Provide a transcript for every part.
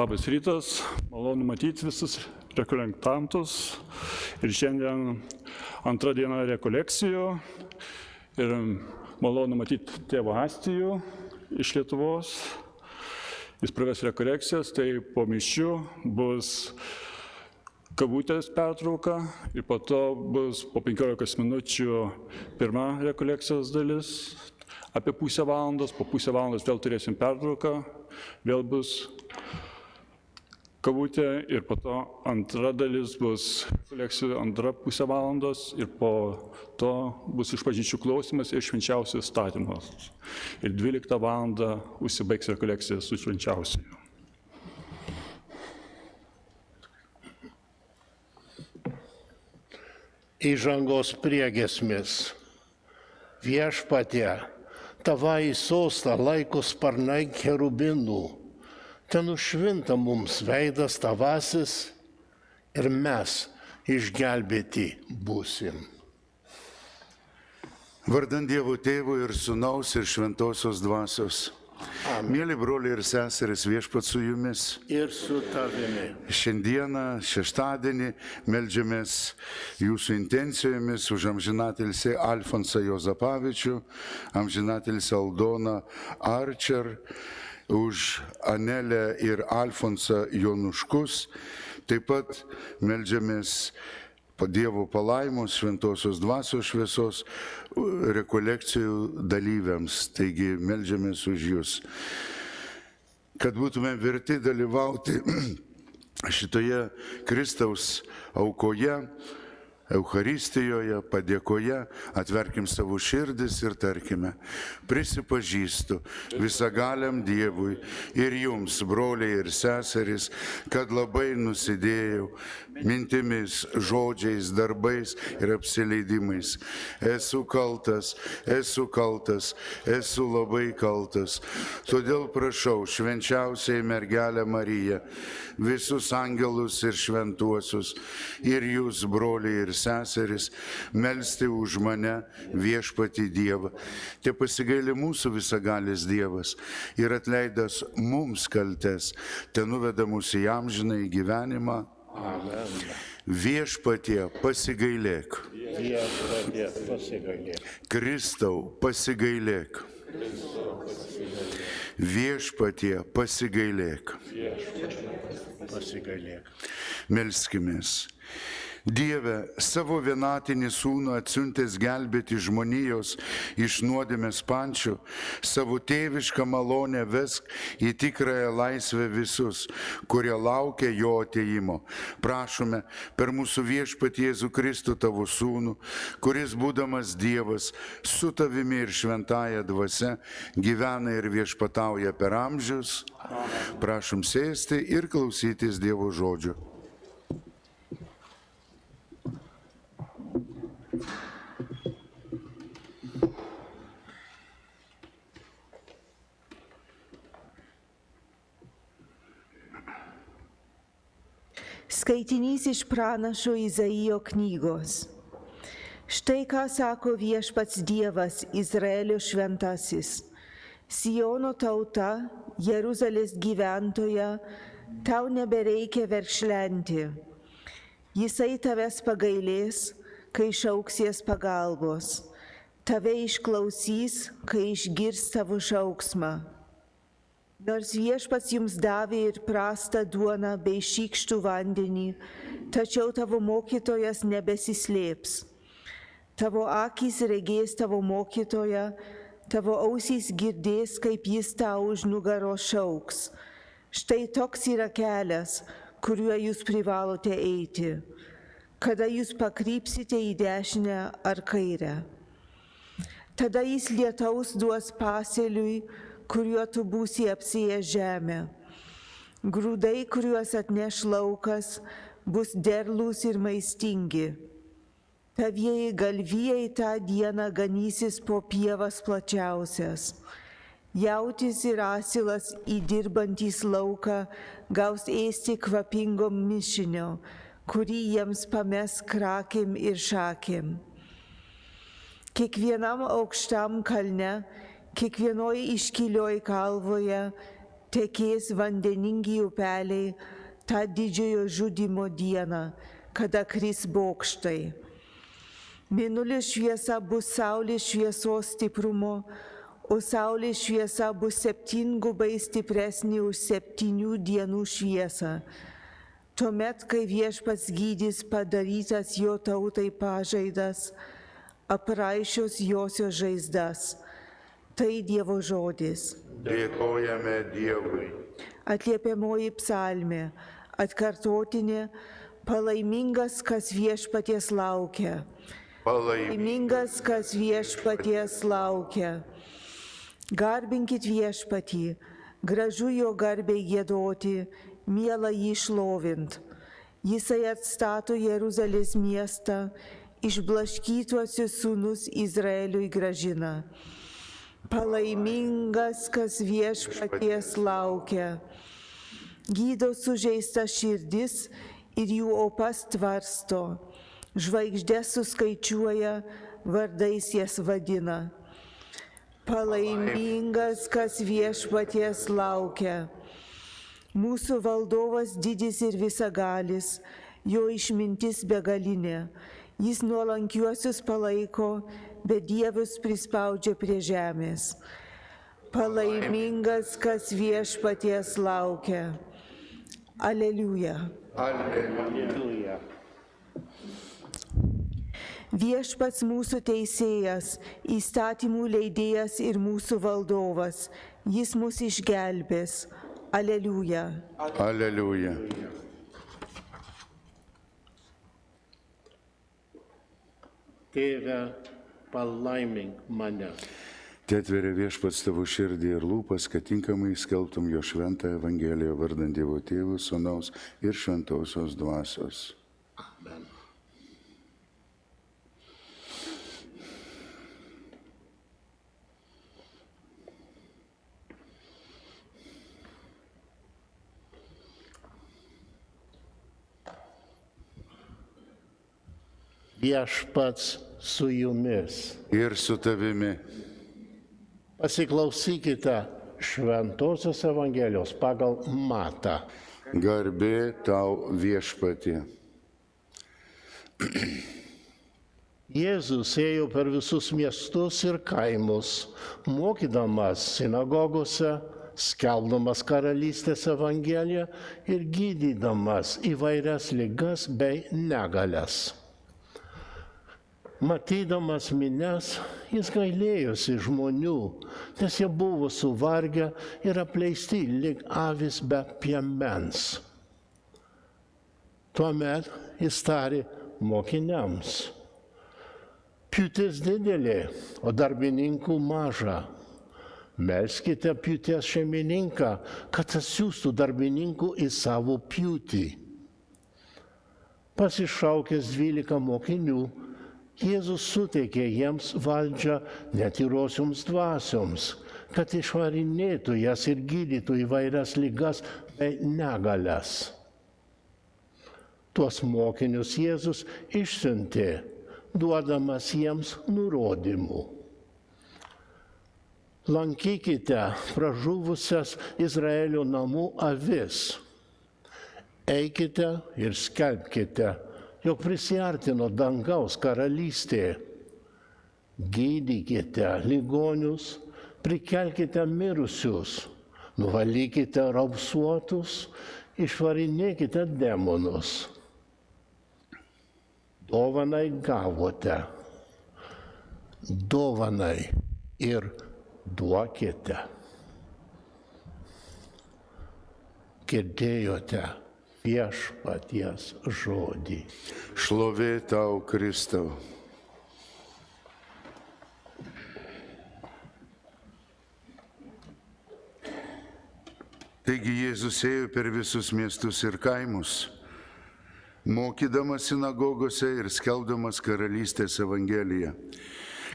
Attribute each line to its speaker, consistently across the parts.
Speaker 1: Labas rytas, malonu matyti visus rekolektantus. Ir šiandien antra diena rekolekcijų. Ir malonu matyti tėvą Astijų iš Lietuvos. Jis praves rekolekcijas, tai po mišių bus kavutės pertrauka ir po to bus po 15 minučių pirma rekolekcijos dalis. Apie pusę valandos, po pusę valandos vėl turėsim pertrauką, vėl bus kavutė ir po to antra dalis bus rekolekcijų antra pusę valandos ir po to bus išpažinčių klausimas ir švenčiausių statymas. Ir 12 valandą užsibaigs rekolekcija su švenčiausiu.
Speaker 2: Įžangos priegiesmis. Viešpatie, tavąjį sostą laiko sparnai cherubinų. Ten nušvinta mums veidas tavasis ir mes išgelbėti būsim.
Speaker 3: Vardant Dievo Tėvo ir Sūnaus ir Šventosios Dvasios. Mėly broliai ir seserys, viešpats su jumis.
Speaker 2: Ir su tavimi.
Speaker 3: Šiandieną, šeštadienį, meldžiamės jūsų intencijomis už amžinatilsį Alfonsą Juozapavičių, amžinatilsį Aldoną Arčer, už Anelę ir Alfonsą Jonuškus. Taip pat meldžiamės Dievo palaimos, Šventosios Dvasios šviesos rekolekcijų dalyviams. Taigi meldžiamės už jūs, kad būtume verti dalyvauti šitoje Kristaus aukoje, Eucharistijoje, padėkoje. Atverkim savo širdis ir tarkime: prisipažįstu visagaliam Dievui ir jums, broliai ir seserys, kad labai nusidėjau mintimis, žodžiais, darbais ir apsileidimais. Esu kaltas, esu labai kaltas. Todėl prašau švenčiausiai mergelę Mariją, visus angelus ir šventuosius ir jūs, broliai ir seseris, melsti už mane viešpatį Dievą. Te pasigaili mūsų visagalis Dievas ir atleidęs mums kaltes, te nuveda mus į amžinąjį gyvenimą.
Speaker 2: Amen.
Speaker 3: Viešpatie, pasigailėk.
Speaker 2: Viešpatie, pasigailėk.
Speaker 3: Kristau, pasigailėk. Viešpatie, pasigailėk.
Speaker 2: Pasigailėk.
Speaker 3: Melskimės. Dieve, savo vienatinį sūnų atsiuntęs gelbėti žmonijos iš nuodėmės pančių, savo tėvišką malonę vesk į tikrąją laisvę visus, kurie laukia jo atėjimo. Prašome per mūsų viešpatį Jėzų Kristų tavo sūnų, kuris būdamas Dievas su tavimi ir šventąja dvasia gyvena ir viešpatauja per amžius. Prašom sėsti ir klausytis Dievo žodžio.
Speaker 4: Skaitinys iš pranašo Izaijo knygos. Štai ką sako viešpats Dievas, Izraelio šventasis. Siono tauta, Jeruzalės gyventoja, tau nebereikia verkšlenti. Jisai tavęs pagailės, kai šauksies pagalbos. Tave išklausys, kai išgirs tavo šauksmą. Nors viešpats jums davė ir prastą duoną bei šykštų vandenį, tačiau tavo mokytojas nebesislėps. Tavo akys regės tavo mokytoją, tavo ausys girdės, kaip jis tau už nugaros šauks. Štai toks yra kelias, kuriuo jūs privalote eiti, kada jūs pakrypsite į dešinę ar kairę. Tada jis lietaus duos pasėliui, kuriuo tu būsi apsėjęs žemę. Grūdai, kuriuos atneš laukas, bus derlūs ir maistingi. Tavieji galvijai tą dieną ganysis po pievas plačiausias. Jautis ir asilas įdirbantys lauką gaus ėsti kvapingo mišinio, kurį jiems pames krakėm ir šakėm. Kiekvienam aukštam kalne, kiekvienoj iškilioj kalvoje tekės vandeningi upeliai tą didžiojo žudymo dieną, kada kris bokštai. Mėnulio šviesa bus saulės šviesos stiprumo, o saulės šviesa bus 7 stipresnė už 7 dienų šviesą. Tuomet, kai Viešpats gydys padarytas jo tautai pažaidas, apraišios josios žaizdas. Tai Dievo žodis.
Speaker 3: Dėkojame Dievui.
Speaker 4: Atliepiamoji psalmė, atkartotinė, palaimingas, kas Viešpaties laukia. Palaimingas, kas Viešpaties laukia. Garbinkit Viešpatį, gražu jo garbei giedoti, miela jį šlovint. Jisai atstato Jeruzalės miestą, išblaškytuosius sūnus Izraeliui gražina. Palaimingas, kas Viešpaties laukia. Gydo sužeistas širdis ir jų opas tvarsto. Žvaigždės suskaičiuoja, vardais jas vadina. Palaimingas, kas Viešpaties laukia. Mūsų valdovas didis ir visagalis, jo išmintis begalinė. Jis nuolankiuosius palaiko, bet dievius prispaudžia prie žemės. Palaimingas, kas Viešpaties laukia. Aleliuja.
Speaker 2: Alleluja.
Speaker 4: Viešpats mūsų teisėjas, įstatymų leidėjas ir mūsų valdovas, jis mus išgelbės. Aleliuja.
Speaker 3: Aleliuja.
Speaker 2: Tėve, palaimink mane.
Speaker 3: Te atveria Viešpats tavo širdį ir lūpas, kad tinkamai skelbtum jo šventą Evangeliją vardant Dievo Tėvų, Sūnaus ir Šventosios Dvasios.
Speaker 2: Amen. Viešpats su jumis.
Speaker 3: Ir su tavimi.
Speaker 2: Pasiklausykite Šventosios Evangelijos pagal Matą.
Speaker 3: Garbė tau Viešpatie.
Speaker 2: Jėzus ėjo per visus miestus ir kaimus, mokydamas sinagogose, skelbdamas karalystės Evangeliją ir gydydamas įvairias ligas bei negalias. Matydamas minias, jis gailėjosi žmonių, nes jie buvo suvargę ir apleisti lyg avys be piemens. Tuomet jis tarė mokiniams: pjūtis didelė, o darbininkų maža. Melskite pjūties šeimininką, kad atsiųstų darbininkų į savo pjūtį. Pasišaukęs 12 mokinių, Jėzus suteikė jiems valdžią netyrosioms dvasioms, kad išvarinėtų jas ir gydytų įvairias ligas bei negalias. Tuos mokinius Jėzus išsiuntė, duodamas jiems nurodymų. Lankykite pražuvusias Izraelio namų avis. Eikite ir skelbkite, jog prisiartino dangaus karalystė. Gydykite ligonius, prikelkite mirusius, nuvalykite raupsuotus, išvarinėkite demonus. Dovanai gavote, dovanai ir duokite. Girdėjote Viešpaties žodį.
Speaker 3: Šlovė tau, Kristau. Taigi Jėzus ėjo per visus miestus ir kaimus, mokydamas sinagogose ir skelbdamas karalystės Evangeliją.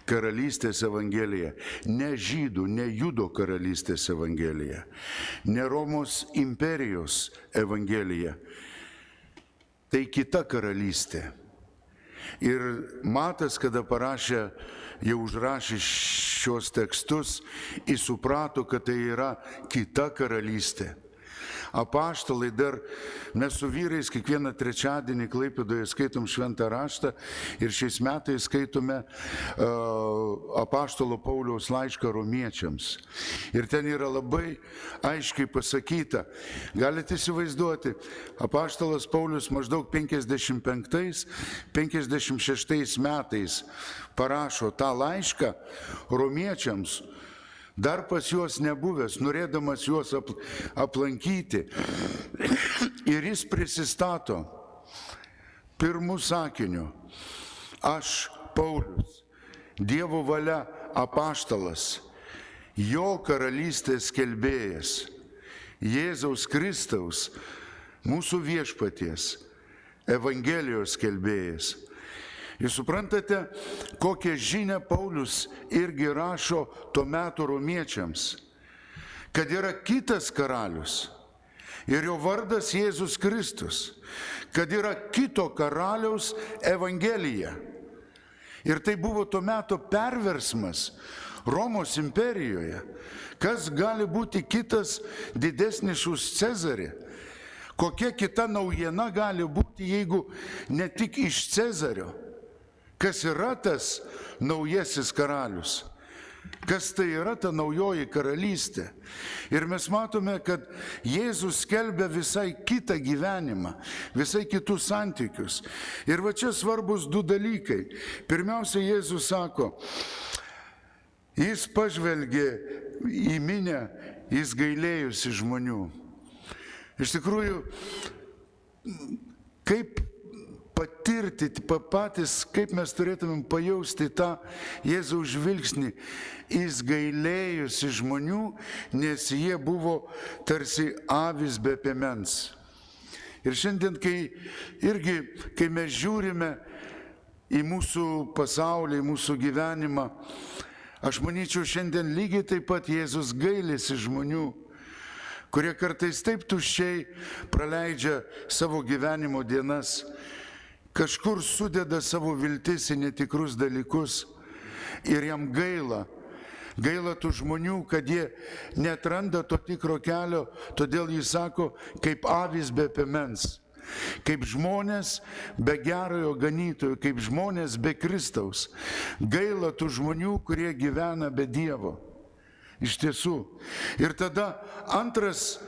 Speaker 3: Karalystės Evangelija, ne žydų, ne judo karalystės Evangelija, ne Romos imperijos Evangelija. Tai kita karalystė. Ir Matas, kada parašė, jau užrašė šios tekstus, jis suprato, kad tai yra kita karalystė. Apaštalai dar, mes su vyrais kiekvieną trečiadienį Klaipėdoje skaitom šventą raštą ir šiais metais skaitome apaštalo Pauliaus laišką romiečiams. Ir ten yra labai aiškiai pasakyta, galite įsivaizduoti, apaštalas Paulius maždaug 55-56 metais parašo tą laišką romiečiams, dar pas juos nebuvęs, norėdamas juos aplankyti. Ir jis prisistato pirmų sakinių. Aš, Paulius, Dievo valia apaštalas, jo karalystės skelbėjas, Jėzaus Kristaus, mūsų viešpaties, Evangelijos skelbėjas. Jūs suprantate, kokią žinią Paulius irgi rašo tuo metu romiečiams, kad yra kitas karalius ir jo vardas Jėzus Kristus, kad yra kito karaliaus Evangelija. Ir tai buvo tuo metu perversmas Romos imperijoje. Kas gali būti kitas didesnis už Cezarį? Kokia kita naujiena gali būti, jeigu ne tik iš Cezario? Kas yra tas naujasis karalius? Kas tai yra ta naujoji karalystė? Ir mes matome, kad Jėzus skelbia visai kitą gyvenimą, visai kitus santykius. Ir va čia svarbus du dalykai. Pirmiausia, Jėzus sako, jis pažvelgė į minią, jis gailėjusi žmonių. Iš tikrųjų, kaip patirti patys, kaip mes turėtumėm pajausti tą Jėzaus žvilgsnį. Jis gailėjusi žmonių, nes jie buvo tarsi avys be piemens. Ir šiandien, kai mes žiūrime į mūsų pasaulį, į mūsų gyvenimą, aš manyčiau, šiandien lygiai taip pat Jėzus gailisi žmonių, kurie kartais taip tuščiai praleidžia savo gyvenimo dienas, kažkur sudeda savo viltis į netikrus dalykus ir jam gaila tų žmonių, kad jie neatranda to tikro kelio, todėl jis sako, kaip avys be piemens, kaip žmonės be gerojo ganytojo, kaip žmonės be Kristaus. Gaila tų žmonių, kurie gyvena be Dievo. Iš tiesų. Ir tada antras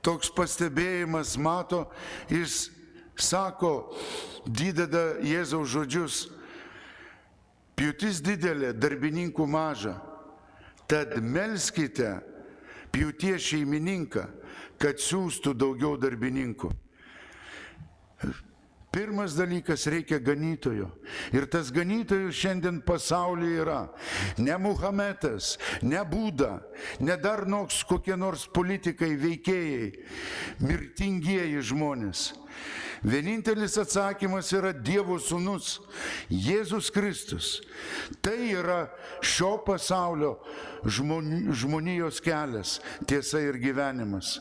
Speaker 3: toks pastebėjimas mato, jis sako, dideda Jėzaus žodžius, pjūtis didelė, darbininkų maža, tad melskite pjūties šeimininką, kad siųstų daugiau darbininkų. Pirmas dalykas, reikia ganytojo. Ir tas ganytojų šiandien pasaulyje yra ne Muhamedas, ne Buda, ne dar kokie nors politikai, veikėjai, mirtingieji žmonės. Vienintelis atsakymas yra Dievo sūnus, Jėzus Kristus. Tai yra šio pasaulio žmonijos kelias, tiesa ir gyvenimas.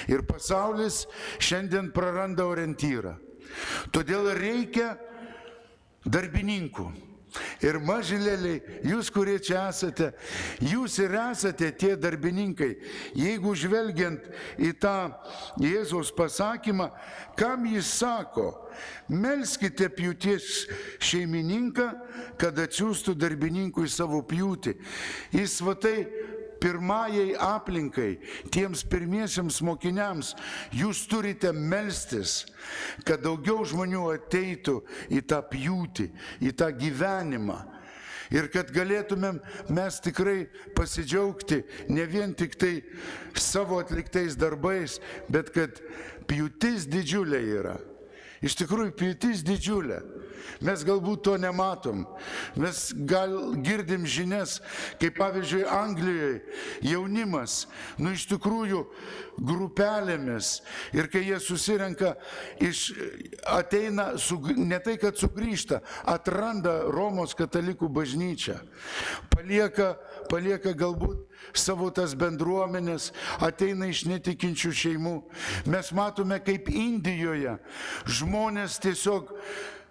Speaker 3: Ir pasaulis šiandien praranda orientyrą. Todėl reikia darbininkų. Ir mažylėliai, jūs, kurie čia esate, jūs ir esate tie darbininkai. Jeigu žvelgiant į tą Jėzaus pasakymą, kam jis sako, melskite pjūties šeimininką, kad atsiųstų darbininkų į savo pjūtį. Jis va tai pirmajai aplinkai, tiems pirmiesiems mokiniams, jūs turite melstis, kad daugiau žmonių ateitų į tą pjūtį, į tą gyvenimą. Ir kad galėtumėm mes tikrai pasidžiaugti ne vien tik tai savo atliktais darbais, bet kad pjūtis didžiulė yra. Iš tikrųjų, pjūtis didžiulė. Mes galbūt to nematom. Mes girdim žinias, kaip pavyzdžiui Anglijoje jaunimas, iš tikrųjų grupelėmis. Ir kai jie susirenka, ateina, ne tai kad sugrįžta, atranda Romos katalikų bažnyčią. Palieka galbūt savo tas bendruomenės, ateina iš netikinčių šeimų. Mes matome, kaip Indijoje žmonės tiesiog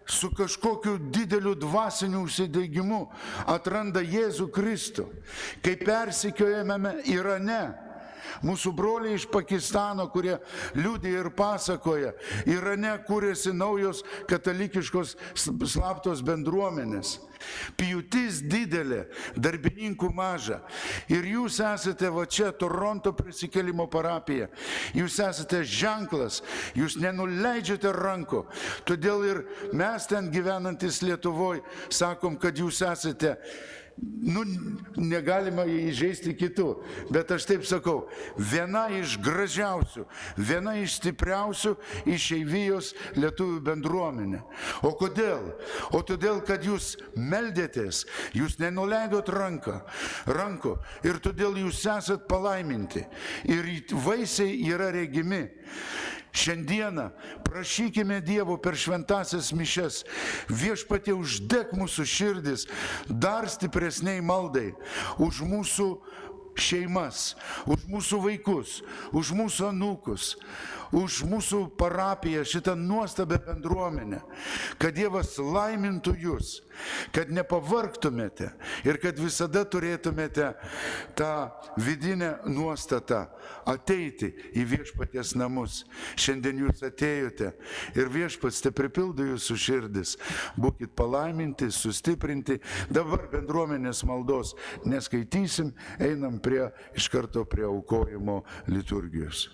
Speaker 3: su kažkokiu dideliu dvasiniu užsidėgymu atranda Jėzų Kristų, kai persekiojame Irane. Mūsų broliai iš Pakistano, kurie liudija ir pasakoja, Irane kūrėsi naujos katalikiškos slaptos bendruomenės. Pjūtis didelė, darbininkų maža. Ir jūs esate va čia, Toronto prisikėlimo parapija. Jūs esate ženklas, jūs nenuleidžiate rankų. Todėl ir mes ten gyvenantis Lietuvoje sakom, kad jūs esate, negalima įžeisti kitų, bet aš taip sakau, viena iš gražiausių, viena iš stipriausių išeivijos lietuvių bendruomenė. O kodėl? O todėl, kad jūs meldėtės, jūs nenuleidot rankų ir todėl jūs esat palaiminti ir vaisiai yra regimi. Šiandieną prašykime Dievo per šventasias mišias, Viešpatie uždek mūsų širdis dar stipresniai maldai už mūsų šeimas, už mūsų vaikus, už mūsų anūkus, už mūsų parapiją, šitą nuostabią bendruomenę, kad Dievas laimintų jūs, kad nepavargtumėte ir kad visada turėtumėte tą vidinę nuostatą ateiti į Viešpaties namus. Šiandien jūs atėjote ir Viešpats te pripildo jūsų širdis. Būkit palaiminti, sustiprinti. Dabar bendruomenės maldos neskaitysim, einam iš karto prie aukojimo liturgijos.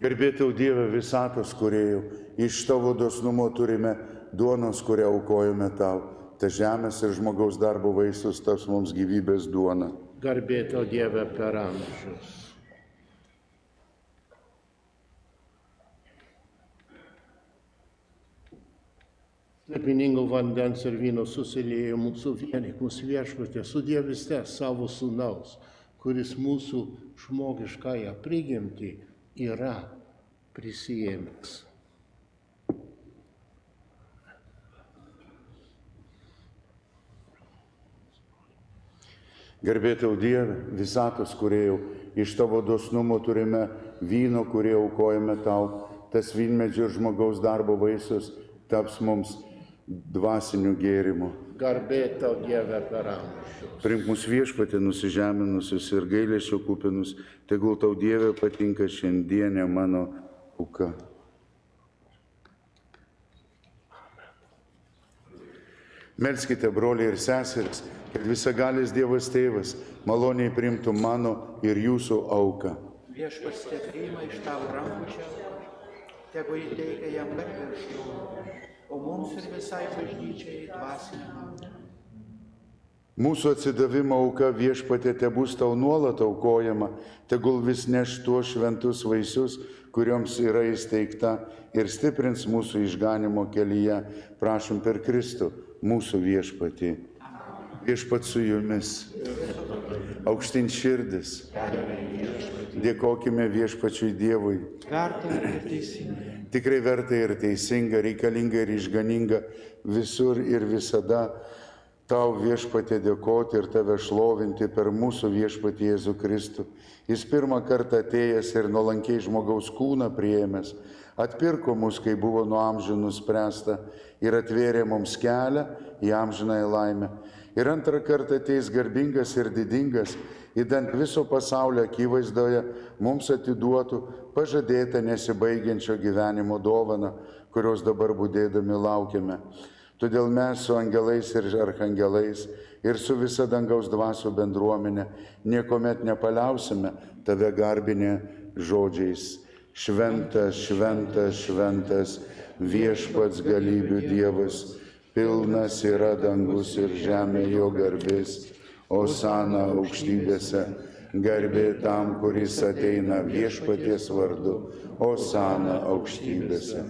Speaker 3: Garbė tau, Dieve, visatos kūrėjau, iš tavo dosnumo turime duonos, kurią aukojame tau. Ta žemės ir žmogaus darbo vaisius taps mums gyvybės duona.
Speaker 2: Garbė tau, Dieve, per amžius. Slėpiningo vandens ir vyno susiliejimų suvienyk mūsų Viešpatie, su Dievyste savo sūnaus, kuris mūsų žmogiškąją prigimtį yra prisijėmęs.
Speaker 3: Garbė tau, Dieve, visatos kūrėjau, iš tavo dosnumo turime vyno, kurį aukojame tau. Tas vynmedžio ir žmogaus darbo vaisius taps mums dvasiniu gėrimu.
Speaker 2: Garbė tau, Dieve, per amžius.
Speaker 3: Priimk mus Viešpatie nusižeminusius ir gailesčio kupinus, tegul tau, Dieve, patinka šiandienė mano auka. Melskite, broliai ir seserys, kad visagalis Dievas Tėvas maloniai priimtų mano ir jūsų auką.
Speaker 5: Viešpats te priima iš tavo rankų čia, tegu įteikia jam garbę ir šlovę, o mums ir visai bažnyčiai dvasinę maldą.
Speaker 3: Mūsų atsidavimo auka, Viešpatie, tebus tau nuolat aukojama, tegul vis neš tuos šventus vaisius, kurioms yra įsteigta, ir stiprins mūsų išganimo kelyje. Prašom per Kristų, mūsų Viešpatį. Viešpat su jumis. Aukštyn širdis. Dėkokime Viešpačiui Dievui.
Speaker 5: Verta ir teisinga.
Speaker 3: Tikrai verta ir teisinga, reikalinga ir išganinga visur ir visada tau, Viešpatie, dėkoti ir tave šlovinti per mūsų Viešpatį Jėzų Kristų. Jis pirmą kartą atėjęs ir nuolankiai žmogaus kūną priėmęs, atpirko mus, kai buvo nuo amžių nuspręsta, ir atvėrė mums kelią į amžinąją laimę. Ir antrą kartą ateis garbingas ir didingas, idant viso pasaulio akivaizdoje mums atiduotų pažadėtą nesibaigiančio gyvenimo dovaną, kurios dabar budėdami laukiame. Todėl mes su angelais ir archangelais ir su visa dangaus dvasių bendruomenė niekuomet nepaliausime tave garbinę žodžiais: Šventas, šventas, šventas, viešpats galybių Dievas, pilnas yra dangus ir žemė jo garbės, osana aukštybėse, garbė tam, kuris ateina viešpaties vardu, osana aukštybėse.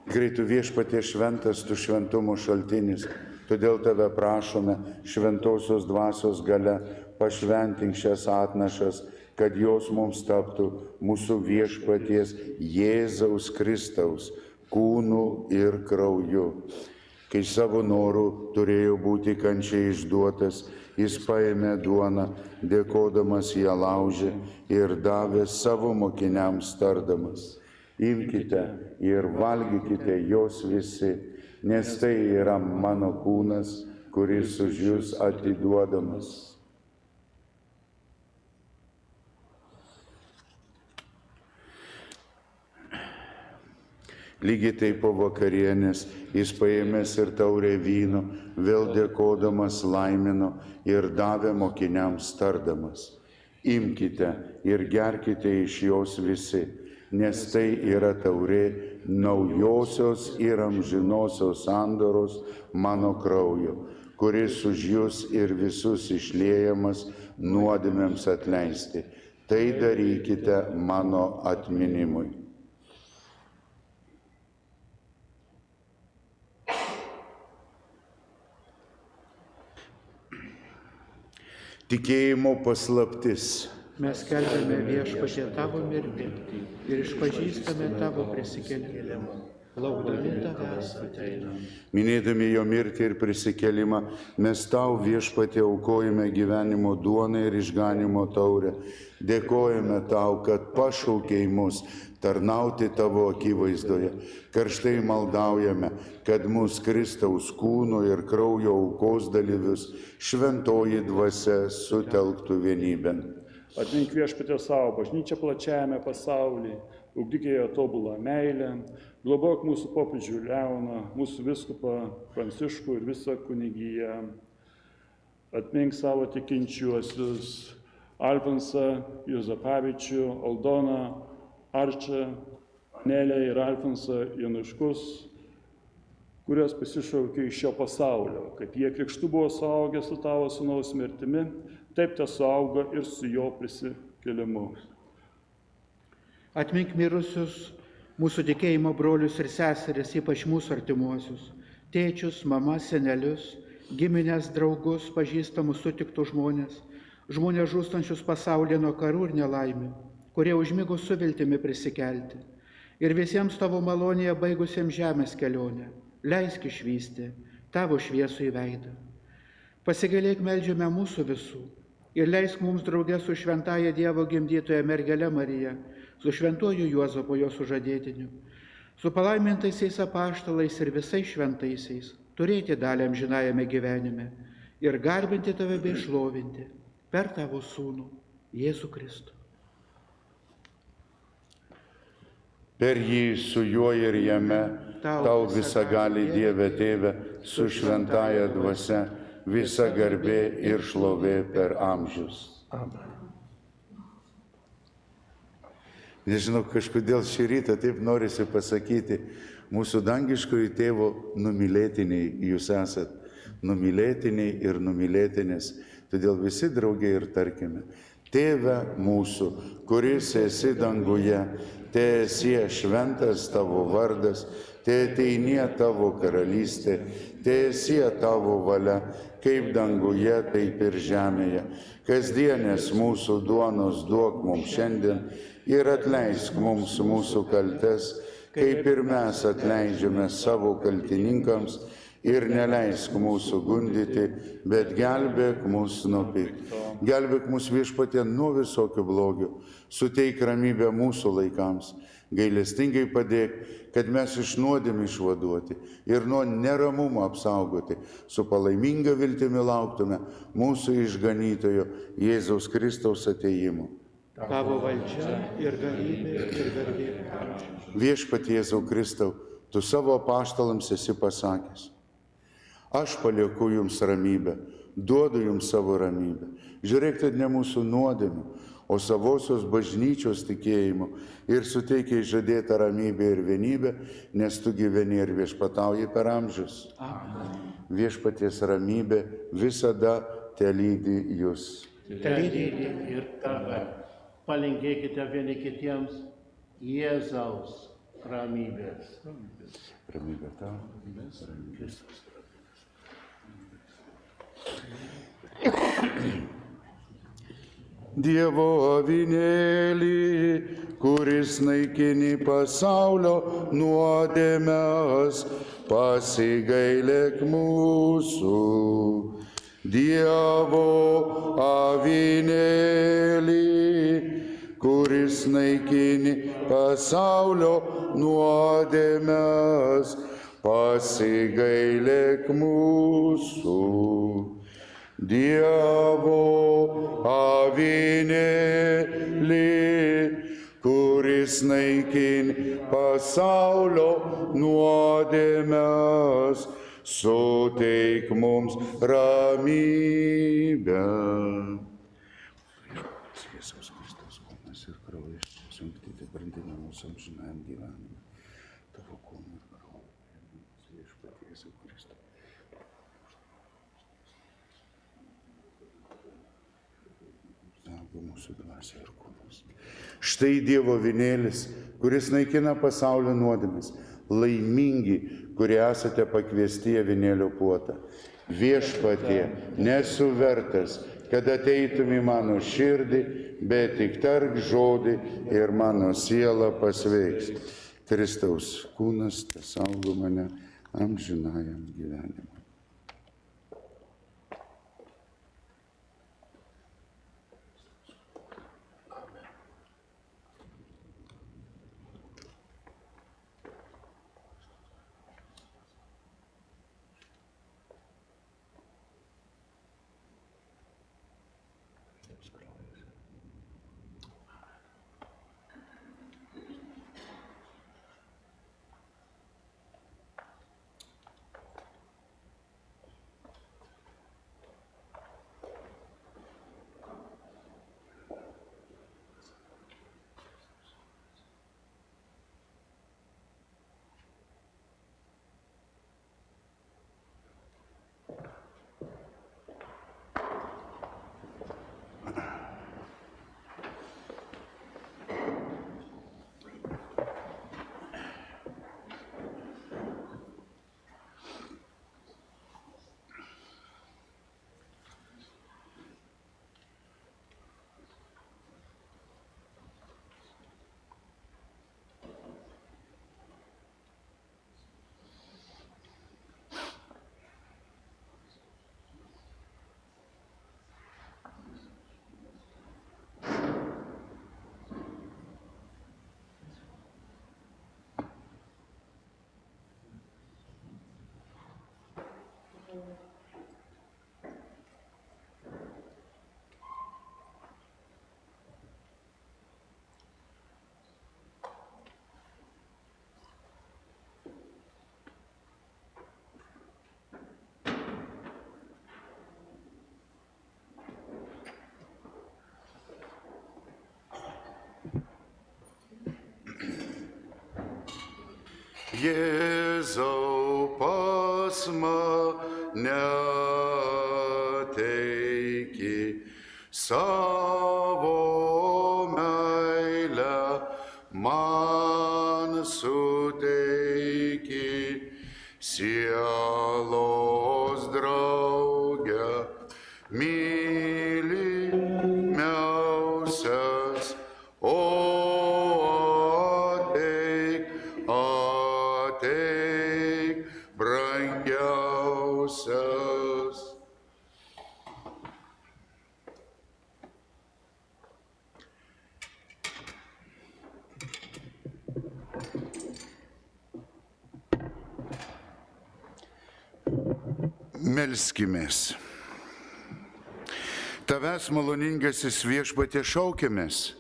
Speaker 3: Greitų viešpatie šventas, tu šventumo šaltinis, todėl tave prašome šventosios dvasios galia, pašventink šias atnašas, kad jos mums taptų mūsų viešpaties Jėzaus Kristaus kūnu ir krauju. Kai savo norų turėjo būti kančiai išduotas, jis paėmė duoną, dėkodamas ją laužė ir davė savo mokiniams tardamas: Imkite ir valgykite jos visi, nes tai yra mano kūnas, kuris už jūs atiduodamas. Lygiai taip po vakarienės jis paėmęs ir taurę vyno, vėl dėkodamas laimino ir davė mokiniams tardamas: Imkite ir gerkite iš jos visi, nes tai yra taurė naujosios ir amžinosios sandoros mano kraujo, kuris už jūs ir visus išliejamas nuodėmėms atleisti. Tai darykite mano atminimui. Tikėjimo paslaptis.
Speaker 5: Mes skelbiame viešpatie tavo mirtį ir išpažįstame tavo prisikėlimą, laukdami tavęs ateinant.
Speaker 3: Minėdami jo mirtį ir prisikėlimą, mes tau viešpatie aukojame gyvenimo duoną ir išganimo taurę. Dėkojame tau, kad pašaukei mus tarnauti tavo akivaizdoje. Karštai maldaujame, kad mūsų Kristaus kūno ir kraujo aukos dalyvius šventoji dvasia sutelktų vienybėn.
Speaker 1: Atmink viešpatie savo bažnyčią plačiajame pasaulyje, ugdyk joje tobulą meilę, globok mūsų popiežių Leoną, mūsų vyskupą Pranciškų ir visą kunigiją. Atmink savo tikinčiuosius Alfonsą Juozapavičių, Aldoną, Arčą, Nelę ir Alfonsą Januškus, kurios pasišaukė iš šio pasaulio, kaip jie krikštu buvo suaugę su tavo sūnaus mirtimi, taip te suauga ir su jo prisikėlimu.
Speaker 5: Atmink mirusius mūsų tikėjimo brolius ir seseris, ypač mūsų artimuosius, tėčius, mamas, senelius, giminės, draugus, pažįstamus, sutiktus žmonės, žmonės žūstančius pasaulyje nuo karų ir nelaimių, kurie užmigo su viltimi prisikelti. Ir visiems tavo malonėje baigusiems žemės kelionę, leisk išvysti tavo šviesų į veidą. Pasigailėk, meldžiame mūsų visų ir leisk mums draugė su šventąja Dievo gimdytoja mergele Marija, su šventuoju Juozapu jo sužadėtiniu, su palaimintaisiais apaštalais ir visais šventaisiais, turėti dalį amžinajame gyvenime ir garbinti tave bei šlovinti per tavo sūnų Jėzų Kristų.
Speaker 3: Per jį, su juo ir jame, tau visagali Dieve Tėve, su šventąja dvasia, visa garbė ir šlovė per amžius.
Speaker 2: Amen.
Speaker 3: Nežinau, kažkodėl šį rytą taip norisi pasakyti, mūsų dangiškojo tėvo numylėtiniai jūs esat, numylėtiniai ir numylėtinės, todėl visi draugiai ir tarkime: Tėve mūsų, kuris esi danguje, teesie šventas tavo vardas, teateinie tavo karalystė, teesie tavo valia, kaip danguje, taip ir žemėje. Kasdienės mūsų duonos duok mums šiandien ir atleisk mums mūsų kaltes, kaip ir mes atleidžiame savo kaltininkams, ir neleisk mūsų gundyti, bet gelbėk mus nuo pikto. Gelbėk mus viešpatie nuo visokio blogio, suteik ramybę mūsų laikams, gailestingai padėk, kad mes iš nuodėmių išvaduoti ir nuo neramumo apsaugoti, su palaiminga viltimi lauktume mūsų išganytojo Jėzaus Kristaus atėjimo.
Speaker 5: Tavo valdžia ir galybė ir garbė.
Speaker 3: Viešpatie Jėzau Kristau, tu savo apaštalams esi pasakęs: aš palieku jums ramybę, duodu jums savo ramybę. Žiūrėkite ne mūsų nuodėmių, o savosios bažnyčios tikėjimu ir suteikia žadėtą ramybę ir vienybę, nes tu gyveni ir viešpatauji per amžius. Viešpaties ramybė visada telydi jūs.
Speaker 2: Telydį ir tave. Palinkėkite vieni kitiems Jėzaus ramybės.
Speaker 3: Ramybė tau. Dievo avinėlį, kuris naikini pasaulio nuodėmes, pasigailėk mūsų. Dievo avinėlį, kuris naikini pasaulio nuodėmes, pasigailėk mūsų. Dievo avinėlį, kuris naikini pasaulio nuodėmes, suteik mums ramybę. Jėzaus Kristus kūnas ir kraujas, suimtyti brandina mūsų amžinajam gyvenimui. Tavo kūną ir kraują. Viešpatie Jėzau Kristus. Saugo mūsų dvasią ir kūnus. Štai Dievo avinėlis, kuris naikina pasaulio nuodėmes. Laimingi, kurie esate pakviesti į avinėlio puotą. Viešpatie, nesu vertas, kad ateitum į mano širdį, bet tik tark žodį ir mano siela pasveiks. Kristaus kūnas tesaugo mane amžinajam gyvenimui. Jėzau, pas mane ateiki, savo meilę man suteiki, sielos drauge, mylimiausias, o ateik, brangiausias. Melskimės. Tavęs maloningasis Viešpatie šaukiamės,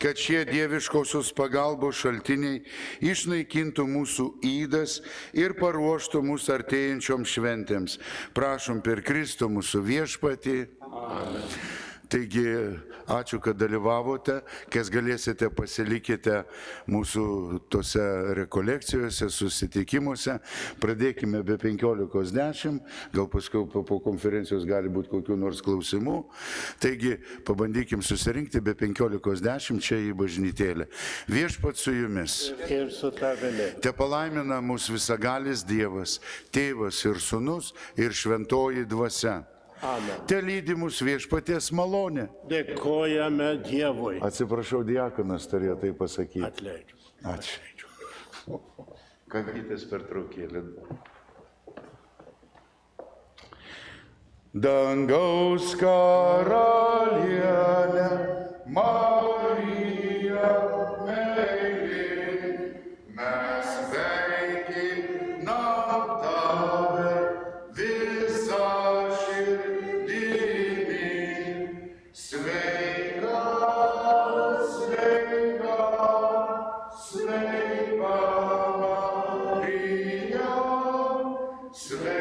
Speaker 3: kad šie dieviškosios pagalbos šaltiniai išnaikintų mūsų ydas ir paruoštų mūsų artėjančioms šventėms. Prašom per Kristų mūsų Viešpatį. Amen. Taigi, ačiū, kad dalyvavote, kas galėsite pasilikite mūsų tose rekolekcijose, susitikimuose. Pradėkime be 15:10, gal paskui po konferencijos gali būti kokių nors klausimų. Taigi, pabandykim susirinkti be 15:10 čia į bažnytėlę. Viešpats su jumis.
Speaker 2: Ir su tavimi.
Speaker 3: Te palaimina mūsų visagalis Dievas, Tėvas ir Sūnus ir Šventoji Dvasia.
Speaker 2: Amen.
Speaker 3: Te lydi mūsų viešpaties malonė.
Speaker 2: Dėkojame Dievui.
Speaker 3: Atsiprašau, diakonas turėjo tai pasakyti.
Speaker 2: Atleidžiu.
Speaker 3: Ačiū. Kavytės pertraukėlė. Dangaus karalienė, Marija meilė, mes sveikinam tave visą širdimi. Sveika, sveika, sveika Marija, sveika.